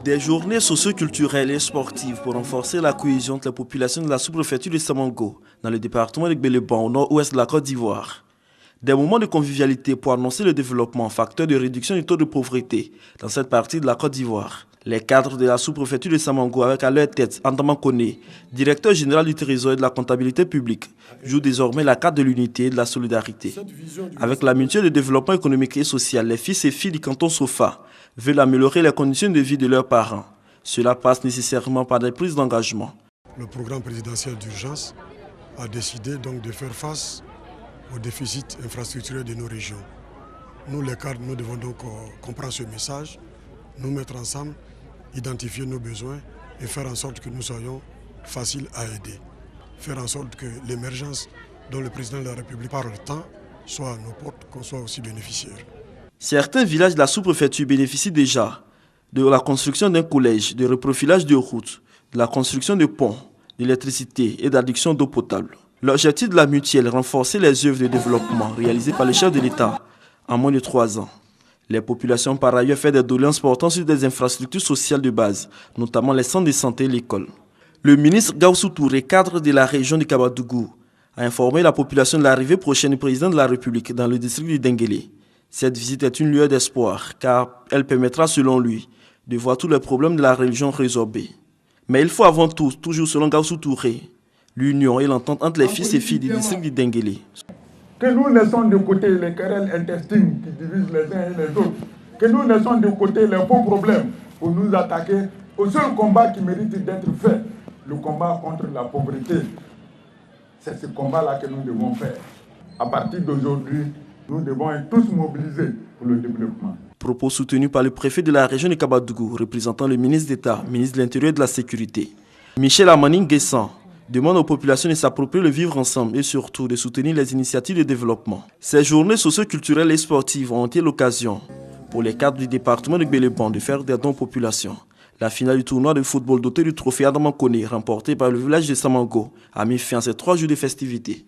Des journées socio-culturelles et sportives pour renforcer la cohésion entre les populations de la sous-préfecture de Samango, dans le département de Gbeleban, au nord-ouest de la Côte d'Ivoire. Des moments de convivialité pour annoncer le développement, facteur de réduction du taux de pauvreté dans cette partie de la Côte d'Ivoire. Les cadres de la sous-préfecture de Samango, avec à leur tête Andaman Koné, directeur général du Trésor et de la comptabilité publique, jouent désormais la carte de l'unité et de la solidarité. Avec la mutuelle de développement économique et social, les fils et filles du canton Sofa veulent améliorer les conditions de vie de leurs parents. Cela passe nécessairement par des prises d'engagement. Le programme présidentiel d'urgence a décidé donc de faire face au déficit infrastructurel de nos régions. Nous, les cadres, nous devons donc comprendre ce message, nous mettre ensemble, identifier nos besoins et faire en sorte que nous soyons faciles à aider. Faire en sorte que l'émergence dont le président de la République parle tant soit à nos portes, qu'on soit aussi bénéficiaires. Certains villages de la sous-préfecture bénéficient déjà de la construction d'un collège, de reprofilage de routes, de la construction de ponts, d'électricité et d'adduction d'eau potable. L'objectif de la mutuelle est renforcer les œuvres de développement réalisées par le chef de l'État en moins de 3 ans. Les populations ont par ailleurs fait des doléances portant sur des infrastructures sociales de base, notamment les centres de santé et l'école. Le ministre Gaussou Touré, cadre de la région de Kabadougou, a informé la population de l'arrivée prochaine du président de la République dans le district du Denguélé. Cette visite est une lueur d'espoir, car elle permettra, selon lui, de voir tous les problèmes de la religion résorbés. Mais il faut avant tout, toujours selon Gaussou Touré, l'union et l'entente entre les fils et filles du district du Denguélé. Que nous laissons de côté les querelles intestines qui divisent les uns et les autres. Que nous laissons de côté les faux problèmes pour nous attaquer au seul combat qui mérite d'être fait, le combat contre la pauvreté. C'est ce combat-là que nous devons faire. À partir d'aujourd'hui, nous devons être tous mobilisés pour le développement. Propos soutenus par le préfet de la région de Kabadougou, représentant le ministre d'État, ministre de l'Intérieur et de la Sécurité. Michel Amaning-Guessan demande aux populations de s'approprier le vivre ensemble et surtout de soutenir les initiatives de développement. Ces journées socio-culturelles et sportives ont été l'occasion pour les cadres du département de Gbeleban de faire des dons aux populations. La finale du tournoi de football doté du trophée Andaman Koné, remporté par le village de Samango, a mis fin à ces 3 jours de festivités.